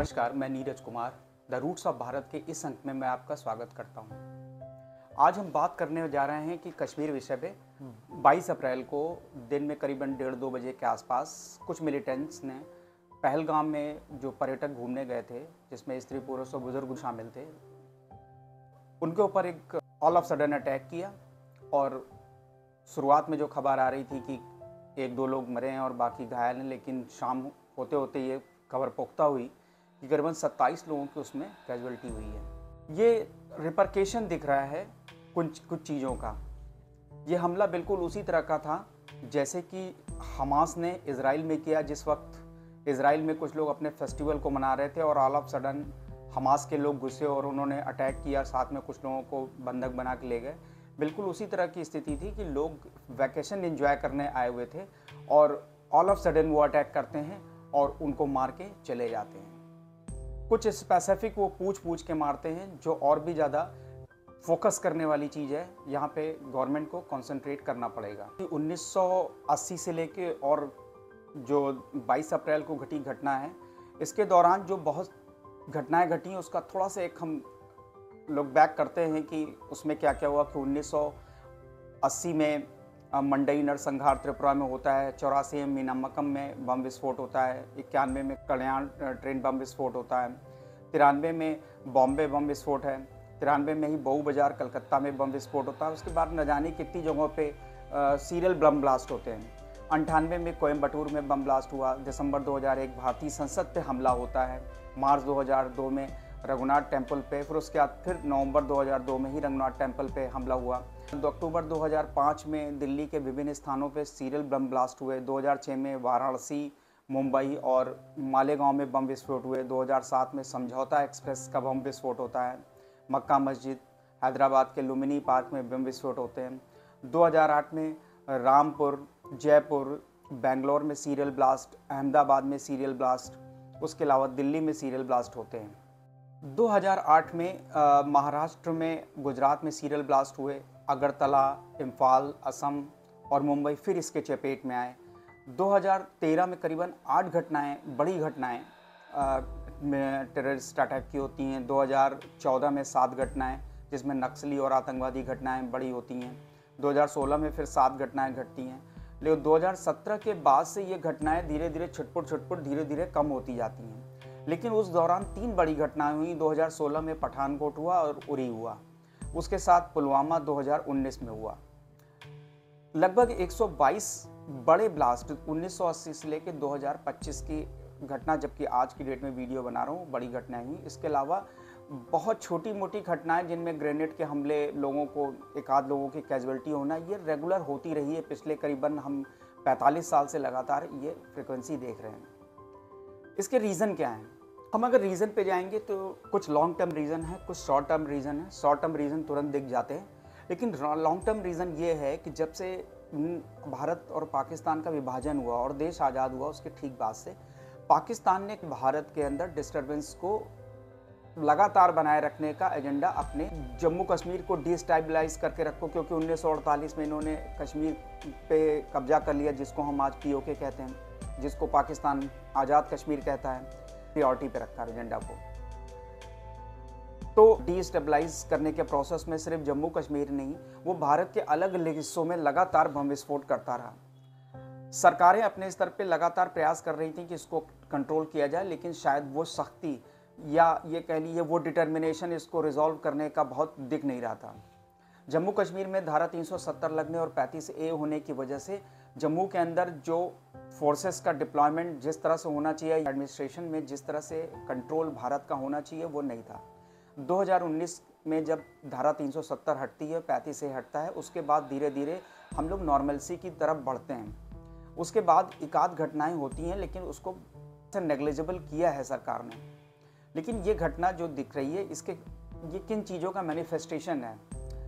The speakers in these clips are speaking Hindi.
नमस्कार, मैं Neeraj Kumar the roots of Bharat के इस अंक में मैं आपका स्वागत करता हूं। आज हम बात करने जा रहे हैं कि कश्मीर विषय पे 22 अप्रैल को दिन में करीबन 1:30-2 बजे के आसपास कुछ मिलिटेंट्स ने पहलगाम में जो पर्यटक घूमने गए थे, जिसमें स्त्री पुरुष और बुजुर्ग शामिल थे, उनके ऊपर एक ऑल ऑफ सडन अटैक किया। और शुरुआत में जो खबर आ रही थी कि 1-2 लोग मरे हैं और बाकी घायल हैं, लेकिन शाम होते होते ये खबर पुख्ता हुई कि करीबन 27 लोगों की उसमें कैजुअल्टी हुई है। ये रिपरकेशन दिख रहा है कुछ चीज़ों का। ये हमला बिल्कुल उसी तरह का था जैसे कि हमास ने इज़राइल में किया, जिस वक्त इज़राइल में कुछ लोग अपने फेस्टिवल को मना रहे थे और ऑल ऑफ सडन हमास के लोग घुसे और उन्होंने अटैक किया, साथ में कुछ लोगों को बंधक बना के ले गए। बिल्कुल उसी तरह की स्थिति थी कि लोग वैकेशन एंजॉय करने आए हुए थे और ऑल ऑफ सडन वो अटैक करते हैं और उनको मार के चले जाते हैं। कुछ स्पेसिफिक वो पूछ के मारते हैं, जो और भी ज़्यादा फोकस करने वाली चीज़ है। यहाँ पे गवर्नमेंट को कंसंट्रेट करना पड़ेगा कि 1980 से लेके और जो 22 अप्रैल को घटी घटना है, इसके दौरान जो बहुत घटनाएं घटी उसका थोड़ा सा एक हम लोग बैक करते हैं कि उसमें क्या क्या हुआ। कि 1980 में मंडई नरसंहार त्रिपुरा में होता है, 84 में मीनामकम में बम विस्फोट होता है, 91 में कल्याण ट्रेन बम विस्फोट होता है, 93 में बॉम्बे बम विस्फोट है, 93 में ही बऊ बाजार कलकत्ता में बम विस्फोट होता है। उसके बाद न जाने कितनी जगहों पे सीरियल बम ब्लास्ट होते हैं। 98 में कोयम्बटूर में बम ब्लास्ट हुआ, दिसंबर 2001 भारतीय संसद पे हमला होता है, मार्च 2002 में रघुनाथ टेम्पल पे, फिर उसके बाद फिर नवंबर 2002 में ही रघुनाथ टेम्पल पे हमला हुआ। 2 अक्टूबर 2005 में दिल्ली के विभिन्न स्थानों पे सीरियल बम ब्लास्ट हुए। 2006 में वाराणसी, मुंबई और मालेगांव में बम विस्फोट हुए। 2007 में समझौता एक्सप्रेस का बम विस्फोट होता है। मक्का मस्जिद, हैदराबाद के लुम्बिनी पार्क में बम विस्फोट होते हैं। 2008 में रामपुर, जयपुर, बेंगलोर में सीरियल ब्लास्ट, अहमदाबाद में सीरियल ब्लास्ट, उसके अलावा दिल्ली में सीरियल ब्लास्ट होते हैं। 2008 में महाराष्ट्र में, गुजरात में सीरियल ब्लास्ट हुए। अगरतला, इम्फाल, असम और मुंबई फिर इसके चपेट में आए। 2013 में करीबन 8 घटनाएं, बड़ी घटनाएं में टेररिस्ट अटैक की होती हैं। 2014 में 7 घटनाएं, जिसमें नक्सली और आतंकवादी घटनाएं बड़ी होती हैं। 2016 में फिर 7 घटनाएं घटती हैं। लेकिन 2017 के बाद से ये घटनाएं धीरे धीरे छुटपुट धीरे धीरे कम होती जाती हैं। लेकिन उस दौरान 3 बड़ी घटनाएं हुई। 2016 में पठानकोट हुआ और उरी हुआ, उसके साथ पुलवामा 2019 में हुआ। लगभग 122 बड़े ब्लास्ट 1980 से लेकर 2025 की घटना, जबकि आज की डेट में वीडियो बना रहा हूँ, बड़ी घटनाएं हुई। इसके अलावा बहुत छोटी मोटी घटनाएं जिनमें ग्रेनेड के हमले, लोगों को, एक आध लोगों की कैजुअल्टी होना, ये रेगुलर होती रही है। पिछले करीबन हम 45 साल से लगातार ये फ्रिक्वेंसी देख रहे हैं। इसके रीज़न क्या हैं? हम अगर रीज़न पे जाएंगे तो कुछ लॉन्ग टर्म रीज़न है, कुछ शॉर्ट टर्म रीज़न है। शॉर्ट टर्म रीज़न तुरंत दिख जाते हैं, लेकिन लॉन्ग टर्म रीज़न ये है कि जब से भारत और पाकिस्तान का विभाजन हुआ और देश आज़ाद हुआ, उसके ठीक बाद से पाकिस्तान ने भारत के अंदर डिस्टर्बेंस को लगातार बनाए रखने का एजेंडा, अपने जम्मू कश्मीर को डिस्टेबलाइज करके रखो, क्योंकि 1948 में इन्होंने कश्मीर पे कब्जा कर लिया, जिसको हम आज POK कहते हैं, जिसको पाकिस्तान आज़ाद कश्मीर कहता है। प्रायोरिटी पे रखा एजेंडा को। तो डिस्टेबलाइज करने के प्रोसेस में सिर्फ जम्मू कश्मीर नहीं, वो भारत के अलग अलग हिस्सों में लगातार बम विस्फोट करता रहा। सरकारें अपने स्तर पे लगातार प्रयास कर रही थी कि इसको कंट्रोल किया जाए, लेकिन शायद वो सख्ती या ये कह लीजिए वो डिटर्मिनेशन इसको रिजॉल्व करने का बहुत दिख नहीं रहा था। जम्मू कश्मीर में धारा 370 लगने और 35A होने की वजह से जम्मू के अंदर जो फोर्सेस का डिप्लॉयमेंट जिस तरह से होना चाहिए, एडमिनिस्ट्रेशन में जिस तरह से कंट्रोल भारत का होना चाहिए, वो नहीं था। 2019 में जब धारा 370 हटती है, 35A हटता है, उसके बाद धीरे धीरे हम लोग नॉर्मलसी की तरफ बढ़ते हैं। उसके बाद एक आध घटनाएँ होती हैं, लेकिन उसको नेग्लिजिबल किया है सरकार ने। लेकिन ये घटना जो दिख रही है, ये किन चीज़ों का मैनिफेस्टेशन है,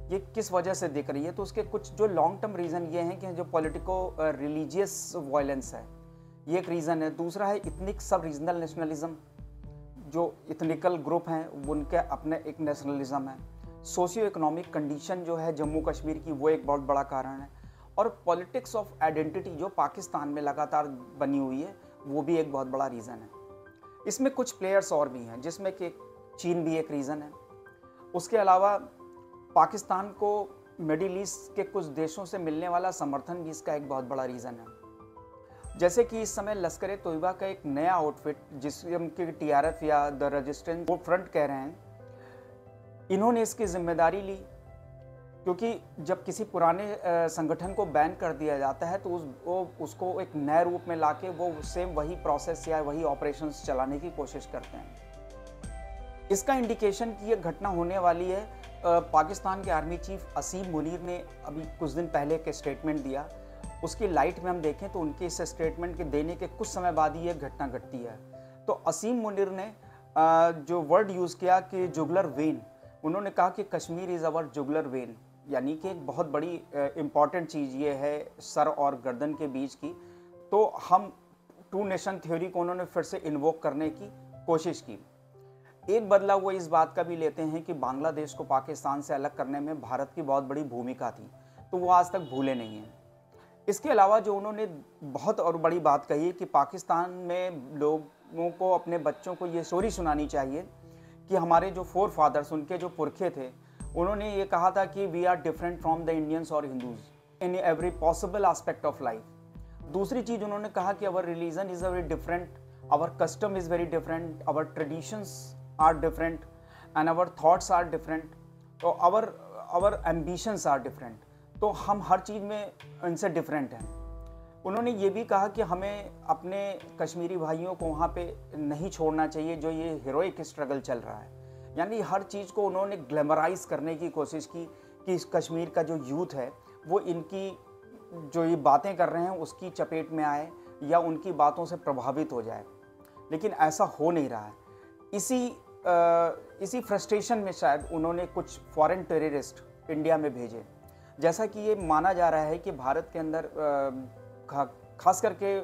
ये किस वजह से दिख रही है? तो उसके कुछ जो लॉन्ग टर्म रीज़न ये हैं कि जो पॉलिटिको रिलीजियस वायलेंस है, ये एक रीज़न है। दूसरा है इथनिक सब रीजनल नेशनलिज्म, जो इथनिकल ग्रुप हैं उनके अपने एक नेशनलिज्म है। सोशियो इकोनॉमिक कंडीशन जो है जम्मू कश्मीर की, वो एक बहुत बड़ा कारण है। और पॉलिटिक्स ऑफ आइडेंटिटी जो पाकिस्तान में लगातार बनी हुई है, वो भी एक बहुत बड़ा रीज़न है। इसमें कुछ प्लेयर्स और भी हैं, जिसमें कि चीन भी एक रीज़न है। उसके अलावा पाकिस्तान को मिडिल ईस्ट के कुछ देशों से मिलने वाला समर्थन भी इसका एक बहुत बड़ा रीज़न है। जैसे कि इस समय लश्कर तोयबा का एक नया आउटफिट, जिसम की TRF या द रेजिस्टेंस फ्रंट कह रहे हैं, इन्होंने इसकी जिम्मेदारी ली, क्योंकि जब किसी पुराने संगठन को बैन कर दिया जाता है तो उसको एक नए रूप में लाके वो सेम वही प्रोसेस या वही ऑपरेशंस चलाने की कोशिश करते हैं। इसका इंडिकेशन कि ये घटना होने वाली है, पाकिस्तान के आर्मी चीफ असीम मुनीर ने अभी कुछ दिन पहले एक स्टेटमेंट दिया। उसकी लाइट में हम देखें तो उनके इस स्टेटमेंट के देने के कुछ समय बाद ही ये घटना घटती है। तो असीम मुनीर ने जो वर्ड यूज़ किया कि जुगलर वेन, उन्होंने कहा कि Kashmir is our jugular vein, यानी कि एक बहुत बड़ी इम्पॉर्टेंट चीज़ ये है सर और गर्दन के बीच की। तो हम टू नेशन थ्योरी को उन्होंने फिर से इन्वोक करने की कोशिश की। एक बदलाव वो इस बात का भी लेते हैं कि बांग्लादेश को पाकिस्तान से अलग करने में भारत की बहुत बड़ी भूमिका थी, तो वो आज तक भूले नहीं हैं। इसके अलावा जो उन्होंने बहुत और बड़ी बात कही है कि पाकिस्तान में लोगों को, अपने बच्चों को ये स्टोरी सुनानी चाहिए कि हमारे जो फोर फादर्स, उनके जो पुरखे थे, उन्होंने ये कहा था कि we are different from the Indians और Hindus in every possible aspect of life. दूसरी चीज़ उन्होंने कहा कि our religion is very different, our custom is very different, our traditions are different and our thoughts are different, तो आवर एम्बिशंस आर डिफरेंट। तो हम हर चीज़ में इनसे डिफरेंट हैं। उन्होंने ये भी कहा कि हमें अपने कश्मीरी भाइयों को वहाँ पे नहीं छोड़ना चाहिए जो ये हीरोइक स्ट्रगल चल रहा है। यानी हर चीज़ को उन्होंने ग्लैमराइज करने की कोशिश की कि इस कश्मीर का जो यूथ है वो इनकी जो ये बातें कर रहे हैं उसकी चपेट में आए या उनकी बातों से प्रभावित हो जाए, लेकिन ऐसा हो नहीं रहा है। इसी फ्रस्ट्रेशन में शायद उन्होंने कुछ फॉरेन टेररिस्ट इंडिया में भेजे। जैसा कि ये माना जा रहा है कि भारत के अंदर खास करके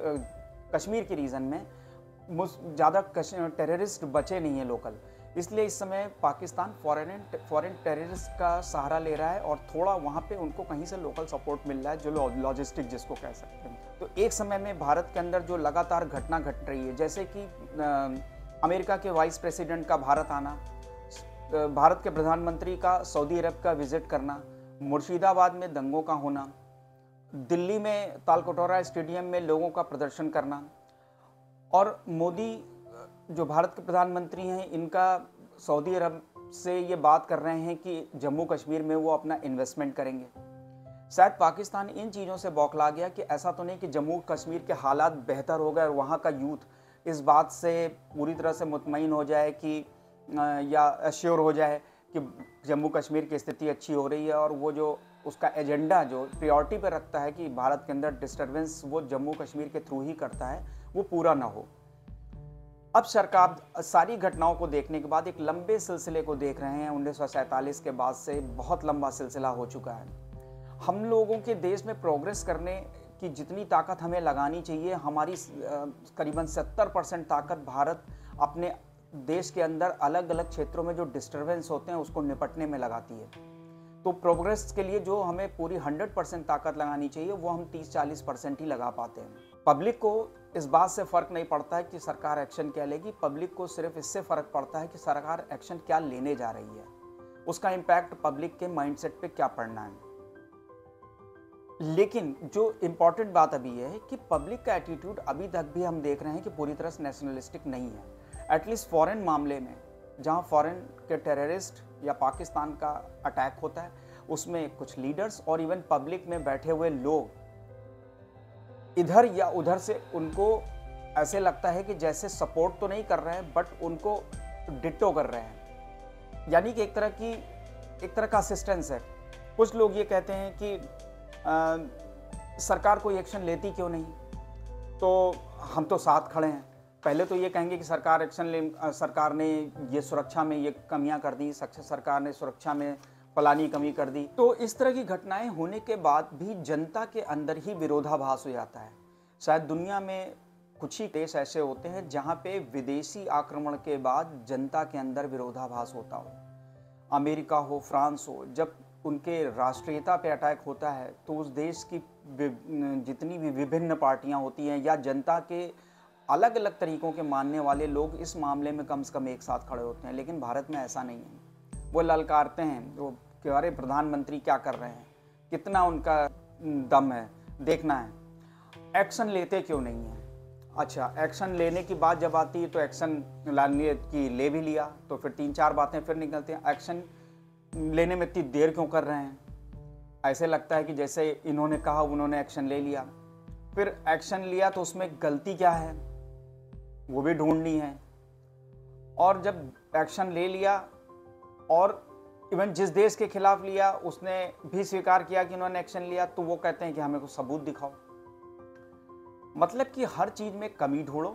कश्मीर के रीजन में ज़्यादा टेररिस्ट बचे नहीं हैं लोकल, इसलिए इस समय पाकिस्तान फॉरेन टेररिस्ट का सहारा ले रहा है और थोड़ा वहाँ पे उनको कहीं से लोकल सपोर्ट मिल रहा है, जो लॉजिस्टिक जिसको कह सकते हैं। तो एक समय में भारत के अंदर जो लगातार घटना घट रही है, जैसे कि अमेरिका के वाइस प्रेसिडेंट का भारत आना, भारत के प्रधानमंत्री का सऊदी अरब का विजिट करना, मुर्शिदाबाद में दंगों का होना, दिल्ली में तालकटोरा स्टेडियम में लोगों का प्रदर्शन करना, और मोदी जो भारत के प्रधानमंत्री हैं, इनका सऊदी अरब से ये बात कर रहे हैं कि जम्मू कश्मीर में वो अपना इन्वेस्टमेंट करेंगे। शायद पाकिस्तान इन चीज़ों से बौखला गया कि ऐसा तो नहीं कि जम्मू कश्मीर के हालात बेहतर हो गए और वहाँ का यूथ इस बात से पूरी तरह से मुतमईन हो जाए कि या एश्योर हो जाए कि जम्मू कश्मीर की स्थिति अच्छी हो रही है, और वो जो उसका एजेंडा जो प्रायोरिटी पर रखता है कि भारत के अंदर डिस्टर्बेंस वो जम्मू कश्मीर के थ्रू ही करता है, वो पूरा ना हो। अब सरकार सारी घटनाओं को देखने के बाद एक लंबे सिलसिले को देख रहे हैं। 1947 के बाद से बहुत लंबा सिलसिला हो चुका है। हम लोगों के देश में प्रोग्रेस करने की जितनी ताकत हमें लगानी चाहिए, हमारी करीबन 70% ताकत भारत अपने देश के अंदर अलग अलग क्षेत्रों में जो डिस्टर्बेंस होते हैं उसको निपटने में लगाती है। तो प्रोग्रेस के लिए जो हमें पूरी 100% ताकत लगानी चाहिए वो हम 30-40% ही लगा पाते हैं। पब्लिक को इस बात से फ़र्क नहीं पड़ता है कि सरकार एक्शन क्या लेगी, पब्लिक को सिर्फ इससे फ़र्क पड़ता है कि सरकार एक्शन क्या लेने जा रही है, उसका इम्पैक्ट पब्लिक के माइंडसेट पे क्या पड़ना है। लेकिन जो इम्पॉर्टेंट बात अभी है कि पब्लिक का एटीट्यूड अभी तक भी हम देख रहे हैं कि पूरी तरह से नेशनलिस्टिक नहीं है। एटलीस्ट फॉरेन मामले में, जहां फॉरेन के टेररिस्ट या पाकिस्तान का अटैक होता है, उसमें कुछ लीडर्स और इवन पब्लिक में बैठे हुए लोग इधर या उधर से उनको ऐसे लगता है कि जैसे सपोर्ट तो नहीं कर रहे हैं बट उनको डिट्टो कर रहे हैं, यानी कि एक तरह का असिस्टेंस है। कुछ लोग ये कहते हैं कि सरकार कोई एक्शन लेती क्यों नहीं, तो हम तो साथ खड़े हैं। पहले तो ये कहेंगे कि सरकार ने ये सुरक्षा में ये कमियां कर दी, सरकार ने सुरक्षा में फलानी कमी कर दी। तो इस तरह की घटनाएं होने के बाद भी जनता के अंदर ही विरोधाभास हो जाता है। शायद दुनिया में कुछ ही देश ऐसे होते हैं जहां पे विदेशी आक्रमण के बाद जनता के अंदर विरोधाभास होता हो। अमेरिका हो, फ्रांस हो, जब उनके राष्ट्रीयता पे अटैक होता है तो उस देश की जितनी भी विभिन्न पार्टियां होती हैं या जनता के अलग अलग तरीकों के मानने वाले लोग इस मामले में कम से कम एक साथ खड़े होते हैं, लेकिन भारत में ऐसा नहीं है। वो ललकारते हैं वो कि अरे प्रधानमंत्री क्या कर रहे हैं, कितना उनका दम है, देखना है। एक्शन लेते क्यों नहीं है? अच्छा, एक्शन लेने की बात जब आती है तो एक्शन लाने की ले भी लिया तो फिर 3-4 बातें फिर निकलती हैं। एक्शन लेने में इतनी देर क्यों कर रहे हैं? ऐसे लगता है कि जैसे इन्होंने कहा उन्होंने एक्शन ले लिया, फिर एक्शन लिया तो उसमें गलती क्या है वो भी ढूंढनी है। और जब एक्शन ले लिया और इवन जिस देश के खिलाफ लिया उसने भी स्वीकार किया कि उन्होंने एक्शन लिया, तो वो कहते हैं कि हमें कुछ सबूत दिखाओ। मतलब कि हर चीज़ में कमी ढूंढो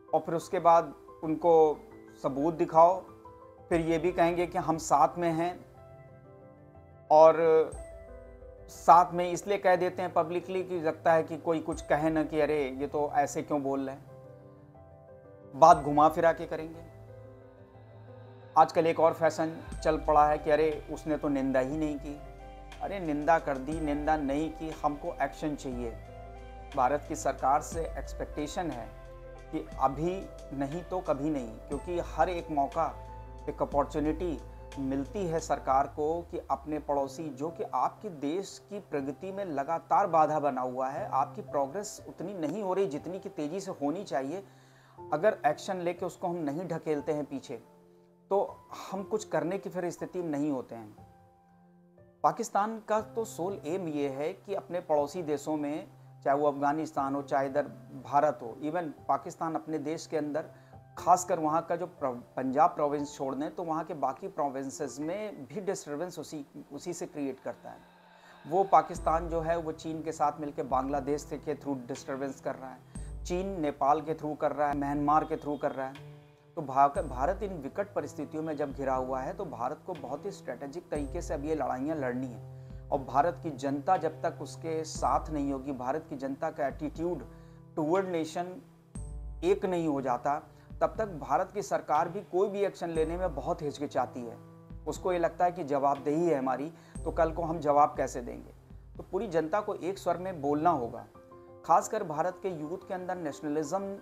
और फिर उसके बाद उनको सबूत दिखाओ, फिर ये भी कहेंगे कि हम साथ में हैं। और साथ में इसलिए कह देते हैं पब्लिकली कि लगता है कि कोई कुछ कहे ना कि अरे ये तो ऐसे क्यों बोल रहे हैं, बात घुमा फिरा के करेंगे। आजकल एक और फैशन चल पड़ा है कि अरे उसने तो निंदा ही नहीं की। अरे निंदा कर दी, निंदा नहीं की, हमको एक्शन चाहिए। भारत की सरकार से एक्सपेक्टेशन है कि अभी नहीं तो कभी नहीं, क्योंकि हर एक मौका, एक अपॉर्चुनिटी मिलती है सरकार को कि अपने पड़ोसी जो कि आपके देश की प्रगति में लगातार बाधा बना हुआ है, आपकी प्रोग्रेस उतनी नहीं हो रही जितनी की तेज़ी से होनी चाहिए, अगर एक्शन लेके उसको हम नहीं ढकेलते हैं पीछे तो हम कुछ करने की फिर स्थिति में नहीं होते हैं। पाकिस्तान का तो सोल एम ये है कि अपने पड़ोसी देशों में, चाहे वो अफगानिस्तान हो चाहे इधर भारत हो, इवन पाकिस्तान अपने देश के अंदर खासकर वहाँ का जो पंजाब प्रोविंस छोड़ दें तो वहाँ के बाकी प्रोविंसेस में भी डिस्टर्बेंस उसी से क्रिएट करता है। वो पाकिस्तान जो है वो चीन के साथ मिलकर बांग्लादेश के थ्रू डिस्टर्बेंस कर रहा है, चीन नेपाल के थ्रू कर रहा है, म्यांमार के थ्रू कर रहा है। तो भारत इन विकट परिस्थितियों में जब घिरा हुआ है तो भारत को बहुत ही स्ट्रेटेजिक तरीके से अब ये लड़ाइयाँ लड़नी है। और भारत की जनता जब तक उसके साथ नहीं होगी, भारत की जनता का एटीट्यूड टूवर्ड नेशन एक नहीं हो जाता, तब तक भारत की सरकार भी कोई भी एक्शन लेने में बहुत हिचकिचाती है। उसको ये लगता है कि जवाबदेही है हमारी, तो कल को हम जवाब कैसे देंगे। तो पूरी जनता को एक स्वर में बोलना होगा। खासकर भारत के यूथ के अंदर नेशनलिज्म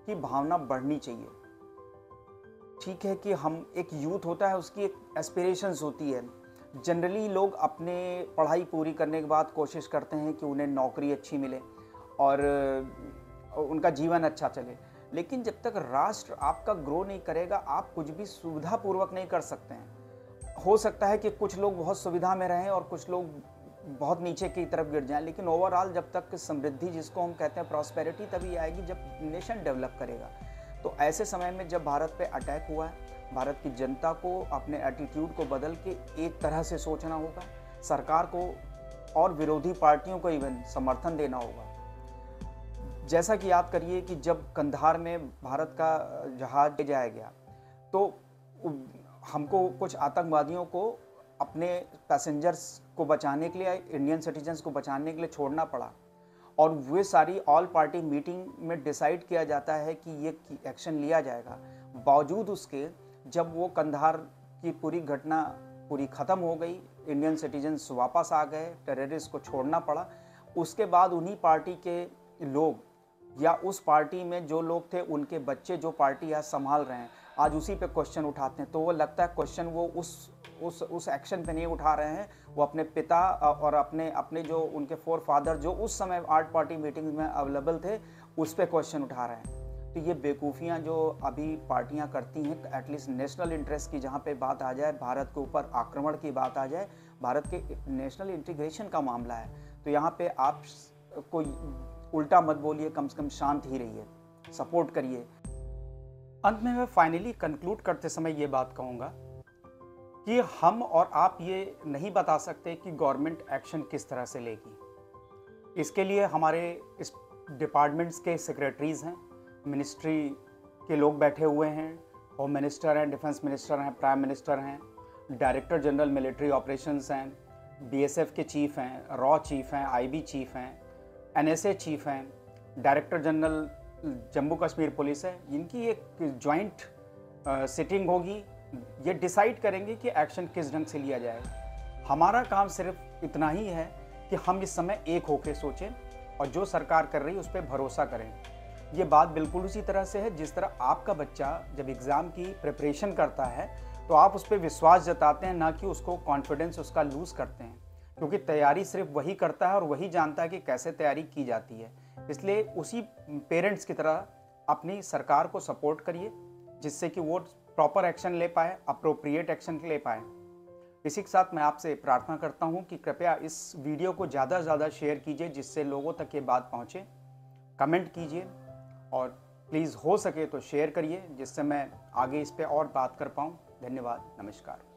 की भावना बढ़नी चाहिए। ठीक है कि हम एक यूथ होता है, उसकी एक एस्पिरेशंस होती है। जनरली लोग अपने पढ़ाई पूरी करने के बाद कोशिश करते हैं कि उन्हें नौकरी अच्छी मिले और उनका जीवन अच्छा चले, लेकिन जब तक राष्ट्र आपका ग्रो नहीं करेगा आप कुछ भी सुविधापूर्वक नहीं कर सकते हैं। हो सकता है कि कुछ लोग बहुत सुविधा में रहें और कुछ लोग बहुत नीचे की तरफ गिर जाएं, लेकिन ओवरऑल जब तक समृद्धि, जिसको हम कहते हैं प्रॉस्पेरिटी, तभी आएगी जब नेशन डेवलप करेगा। तो ऐसे समय में जब भारत पे अटैक हुआ है, भारत की जनता को अपने एटीट्यूड को बदल के एक तरह से सोचना होगा, सरकार को और विरोधी पार्टियों को इवन समर्थन देना होगा। जैसा कि याद करिए कि जब कंधार में भारत का जहाज ले जाया गया तो हमको कुछ आतंकवादियों को अपने पैसेंजर्स को बचाने के लिए, इंडियन सिटीजन्स को बचाने के लिए छोड़ना पड़ा, और वे सारी ऑल पार्टी मीटिंग में डिसाइड किया जाता है कि ये एक्शन लिया जाएगा। बावजूद उसके जब वो कंधार की पूरी घटना पूरी ख़त्म हो गई, इंडियन सिटीजन्स वापस आ गए, टेररिस्ट को छोड़ना पड़ा, उसके बाद उन्हीं पार्टी के लोग या उस पार्टी में जो लोग थे उनके बच्चे जो पार्टी आज संभाल रहे हैं, आज उसी पे क्वेश्चन उठाते हैं। तो वो लगता है क्वेश्चन वो उस एक्शन पे नहीं उठा रहे हैं, वो अपने पिता और अपने जो उनके फोर फादर जो उस समय आर्ट पार्टी मीटिंग में अवेलेबल थे उस पे क्वेश्चन उठा रहे हैं। तो ये बेवकूफ़ियाँ जो अभी पार्टियां करती हैं, एटलीस्ट नेशनल इंटरेस्ट की जहाँ पे बात आ जाए, भारत के ऊपर आक्रमण की बात आ जाए, भारत के नेशनल इंटीग्रेशन का मामला है, तो यहाँ पे आप कोई उल्टा मत बोलिए, कम से कम शांत ही रहिए, सपोर्ट करिए। अंत में मैं फाइनली कंक्लूड करते समय ये बात कहूँगा कि हम और आप ये नहीं बता सकते कि गवर्नमेंट एक्शन किस तरह से लेगी। इसके लिए हमारे इस डिपार्टमेंट्स के सेक्रेटरीज़ हैं, मिनिस्ट्री के लोग बैठे हुए हैं, होम मिनिस्टर हैं, डिफेंस मिनिस्टर हैं, प्राइम मिनिस्टर हैं, डायरेक्टर जनरल मिलिट्री ऑपरेशंस हैं, बीएसएफ के चीफ हैं, रॉ चीफ हैं, आईबी चीफ हैं, एनएसए चीफ हैं, director general Jammu Kashmir police है। इनकी एक जॉइंट सिटिंग होगी, ये डिसाइड करेंगे कि एक्शन किस ढंग से लिया जाएगा। हमारा काम सिर्फ इतना ही है कि हम इस समय एक होकर सोचें और जो सरकार कर रही है उस पर भरोसा करें। ये बात बिल्कुल उसी तरह से है जिस तरह आपका बच्चा जब एग्ज़ाम की प्रिपरेशन करता है तो आप उस पर विश्वास जताते हैं, ना कि उसको कॉन्फिडेंस उसका लूज़ करते हैं, क्योंकि तैयारी सिर्फ वही करता है और वही जानता है कि कैसे तैयारी की जाती है। इसलिए उसी पेरेंट्स की तरह अपनी सरकार को सपोर्ट करिए, जिससे कि वो प्रॉपर एक्शन ले पाए, अप्रोप्रिएट एक्शन ले पाए। इसी के साथ मैं आपसे प्रार्थना करता हूँ कि कृपया इस वीडियो को ज़्यादा से ज़्यादा शेयर कीजिए, जिससे लोगों तक ये बात पहुँचे। कमेंट कीजिए और प्लीज़ हो सके तो शेयर करिए, जिससे मैं आगे इस पे और बात कर पाऊँ। धन्यवाद, नमस्कार।